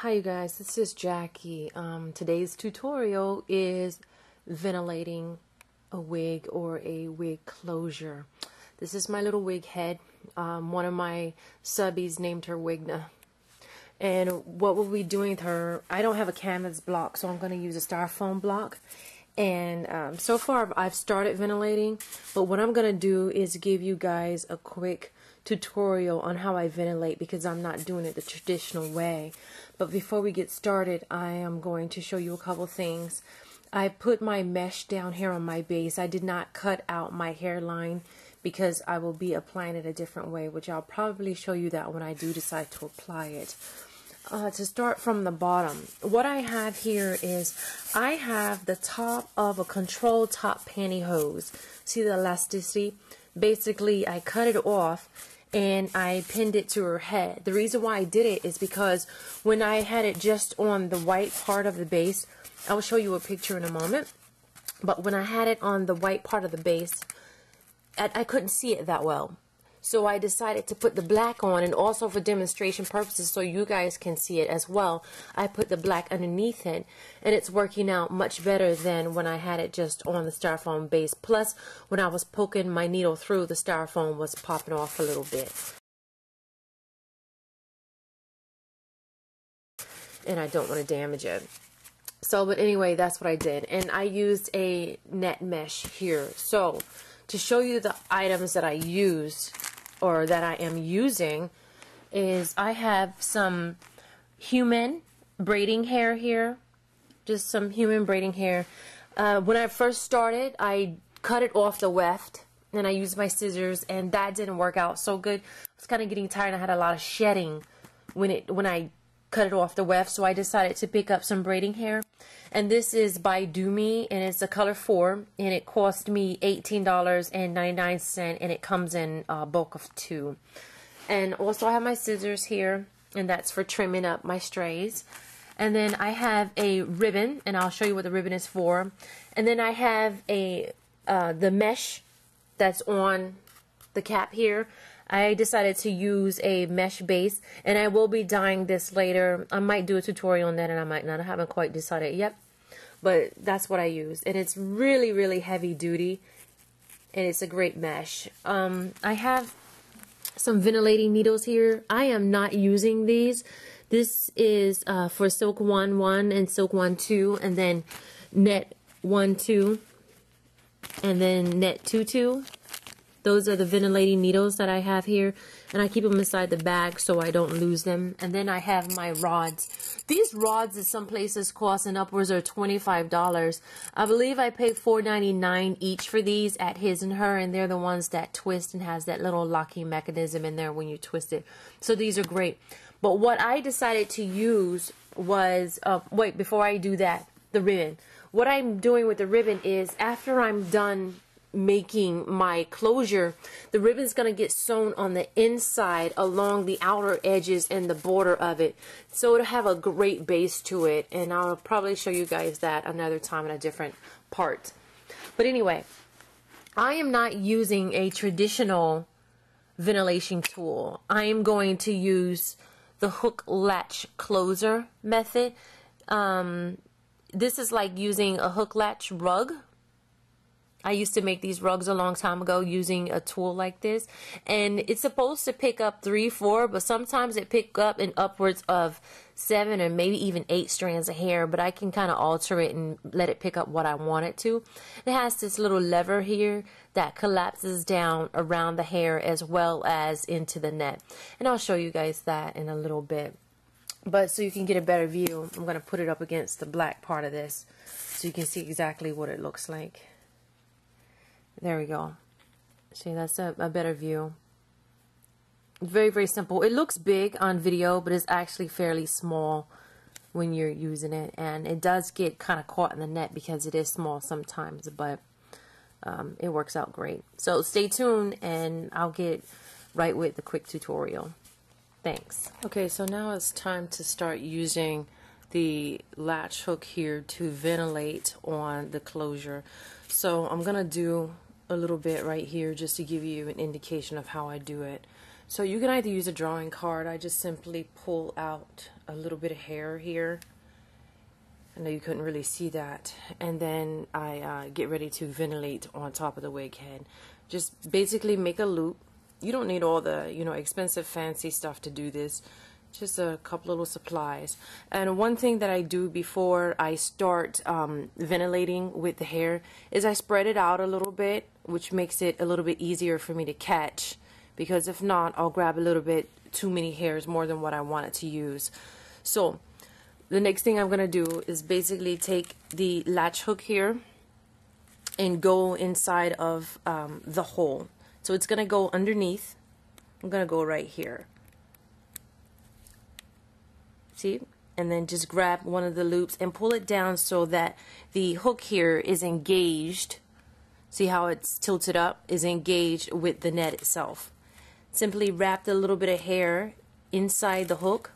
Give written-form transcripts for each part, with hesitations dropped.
Hi you guys, this is Jackie. Today's tutorial is ventilating a wig or a wig closure. This is my little wig head. One of my subbies named her Wigna. And what we'll be doing with her, I don't have a canvas block, so I'm going to use a styrofoam block. And so far I've started ventilating, but what I'm going to do is give you guys a quick tutorial on how I ventilate because I'm not doing it the traditional way. But before we get started, I am going to show you a couple things. I put my mesh down here on my base. I did not cut out my hairline because I will be applying it a different way, which I'll probably show you that when I do decide to apply it. To start from the bottom, what I have here is I have the top of a control top pantyhose. See the elasticity? Basically, I cut it off and I pinned it to her head. The reason why I did it is because when I had it just on the white part of the base, I will show you a picture in a moment, but when I had it on the white part of the base, I couldn't see it that well. So I decided to put the black on, and also for demonstration purposes so you guys can see it as well, I put the black underneath it, and it's working out much better than when I had it just on the styrofoam base. Plus, when I was poking my needle through, the styrofoam was popping off a little bit. And I don't want to damage it. So, but anyway, that's what I did. And I used a net mesh here. So, to show you the items that I used, or that I am using, is I have some human braiding hair here. Just some human braiding hair. When I first started, I cut it off the weft, and I used my scissors, and that didn't work out so good. I was kind of getting tired. I had a lot of shedding when I cut it off the weft, so I decided to pick up some braiding hair. And this is by Do Me, and it's a color 4, and it cost me $18.99, and it comes in a bulk of 2. And also I have my scissors here, and that's for trimming up my strays. And then I have a ribbon, and I'll show you what the ribbon is for. And then I have a the mesh that's on the cap here. I decided to use a mesh base, and I will be dyeing this later. I might do a tutorial on that, and I might not. I haven't quite decided yet, but that's what I use, and it's really, really heavy duty, and it's a great mesh. I have some ventilating needles here. I am not using these. This is for Silk 1-1 and Silk 1-2, and then Net 1-2, and then Net 2-2. Those are the ventilating needles that I have here, and I keep them inside the bag so I don't lose them. And then I have my rods. These rods at some places cost an upwards of $25. I believe I paid $4.99 each for these at His and Her, and they're the ones that twist and has that little locking mechanism in there when you twist it. So these are great. But what I decided to use was, wait, before I do that, the ribbon. What I'm doing with the ribbon is after I'm done making my closure, the ribbon's going to get sewn on the inside along the outer edges and the border of it, so it'll have a great base to it, and I'll probably show you guys that another time in a different part. But anyway, I am not using a traditional ventilation tool. I am going to use the hook latch closer method. This is like using a hook latch rug. I used to make these rugs a long time ago using a tool like this, and it's supposed to pick up 3, 4, but sometimes it picks up in upwards of 7 or maybe even 8 strands of hair, but I can kind of alter it and let it pick up what I want it to. It has this little lever here that collapses down around the hair as well as into the net, and I'll show you guys that in a little bit. But so you can get a better view, I'm going to put it up against the black part of this so you can see exactly what it looks like. There we go. See, that's a better view. Very, very simple. It looks big on video, but it's actually fairly small when you're using it. And it does get kind of caught in the net because it is small sometimes, but it works out great. So stay tuned, and I'll get right with the quick tutorial. Thanks. Okay, so now it's time to start using the latch hook here to ventilate on the closure. So I'm going to do a little bit right here just to give you an indication of how I do it. So you can either use a drawing card. I just simply pull out a little bit of hair here. I know you couldn't really see that. And then I get ready to ventilate on top of the wig head. Just basically make a loop. You don't need all the, you know, expensive fancy stuff to do this. Just a couple little supplies. And one thing that I do before I start ventilating with the hair is I spread it out a little bit, which makes it a little bit easier for me to catch, because if not, I'll grab a little bit too many hairs, more than what I wanted to use. So the next thing I'm going to do is basically take the latch hook here and go inside of the hole. So it's going to go underneath. I'm going to go right here. See? And then just grab one of the loops and pull it down so that the hook here is engaged. See how it's tilted up? Is engaged with the net itself. Simply wrap a little bit of hair inside the hook,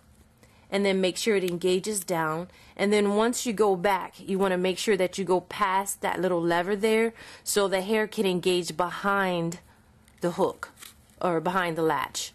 and then make sure it engages down. And then once you go back, you want to make sure that you go past that little lever there so the hair can engage behind the hook or behind the latch.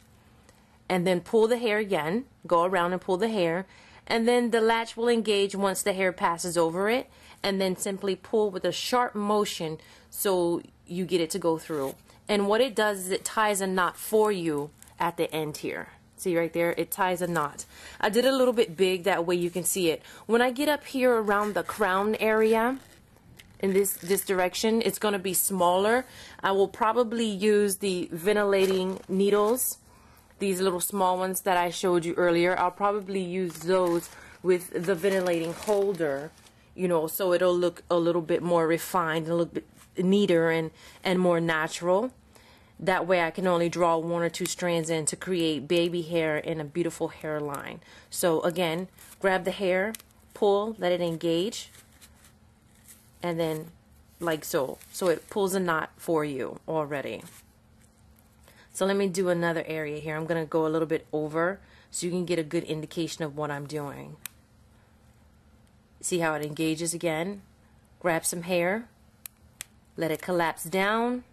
And then pull the hair again, go around and pull the hair, and then the latch will engage once the hair passes over it, and then simply pull with a sharp motion so you get it to go through. And what it does is it ties a knot for you at the end here. See right there, it ties a knot. I did a little bit big, that way you can see it. When I get up here around the crown area, in this direction, it's going to be smaller. I will probably use the ventilating needles, these little small ones that I showed you earlier. I'll probably use those with the ventilating holder, you know, so it'll look a little bit more refined and a little bit neater and more natural. That way I can only draw 1 or 2 strands in to create baby hair and a beautiful hairline. So again, grab the hair, pull, let it engage, and then like so. So it pulls a knot for you already. So let me do another area here. I'm going to go a little bit over so you can get a good indication of what I'm doing. See how it engages again? Grab some hair, let it collapse down,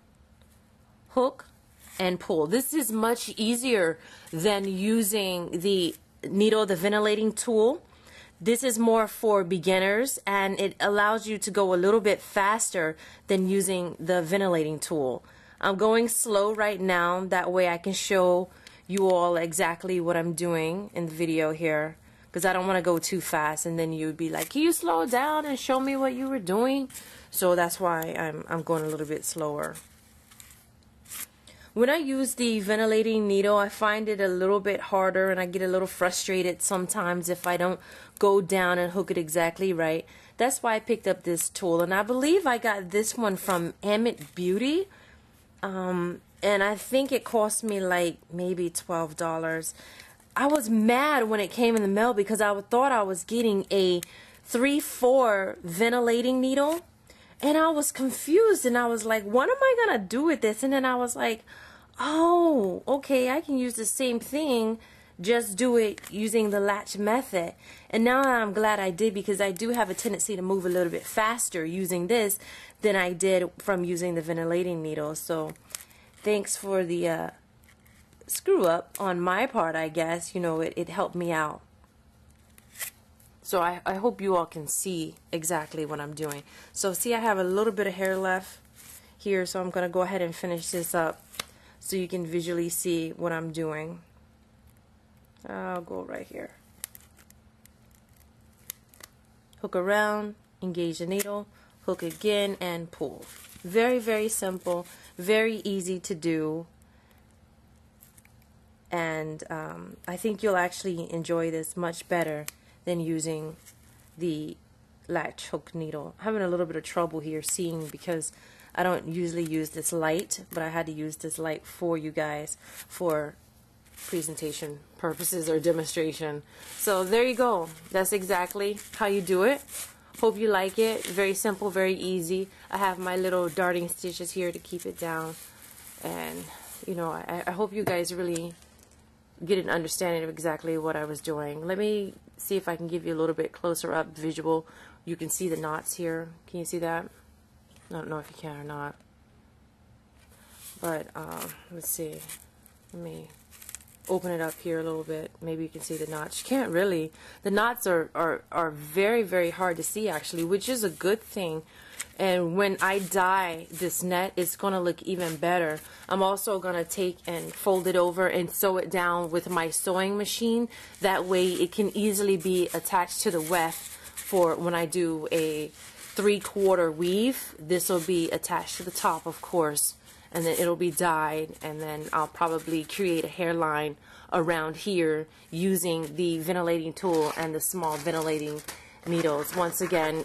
hook, and pull. This is much easier than using the needle, the ventilating tool. This is more for beginners, and it allows you to go a little bit faster than using the ventilating tool. I'm going slow right now, that way I can show you all exactly what I'm doing in the video here, because I don't want to go too fast and then you'd be like, can you slow down and show me what you were doing? So that's why I'm going a little bit slower. When I use the ventilating needle, I find it a little bit harder, and I get a little frustrated sometimes if I don't go down and hook it exactly right. That's why I picked up this tool, and I believe I got this one from Emmett Beauty. And I think it cost me like maybe $12. I was mad when it came in the mail because I thought I was getting a 3/4 ventilating needle, and I was confused, and I was like, what am I gonna do with this? And then I was like, oh, okay, I can use the same thing, just do it using the latch method. And now I'm glad I did, because I do have a tendency to move a little bit faster using this than I did from using the ventilating needle. So thanks for the screw up on my part, I guess. You know, it helped me out. So I hope you all can see exactly what I'm doing. So see, I have a little bit of hair left here, so I'm going to go ahead and finish this up so you can visually see what I'm doing. I'll go right here. Hook around, engage the needle, hook again, and pull. Very, very simple, very easy to do. And I think you'll actually enjoy this much better than using the latch hook needle. I'm having a little bit of trouble here seeing because I don't usually use this light, but I had to use this light for you guys for presentation purposes or demonstration. So there you go. That's exactly how you do it. Hope you like it. Very simple, very easy. I have my little darting stitches here to keep it down. And, you know, I hope you guys really get an understanding of exactly what I was doing. Let me see if I can give you a little bit closer up visual. You can see the knots here. Can you see that? I don't know if you can or not. But let's see. Let me open it up here a little bit. Maybe you can see the knots. You can't really. The knots are very, very hard to see actually, which is a good thing. And when I dye this net, it's going to look even better. I'm also going to take and fold it over and sew it down with my sewing machine. That way it can easily be attached to the weft for when I do a 3/4 weave. This will be attached to the top, of course, and then it'll be dyed, and then I'll probably create a hairline around here using the ventilating tool and the small ventilating needles. Once again,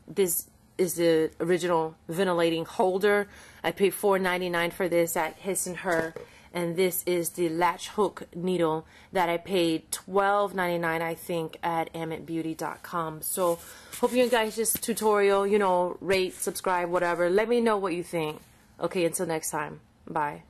this is the original ventilating holder. I paid $4.99 for this at His and Her, and this is the latch hook needle that I paid $12.99 I think at AmitBeauty.com. So hope you guys this tutorial, you know, rate, subscribe, whatever. Let me know what you think. Okay, until next time. Bye.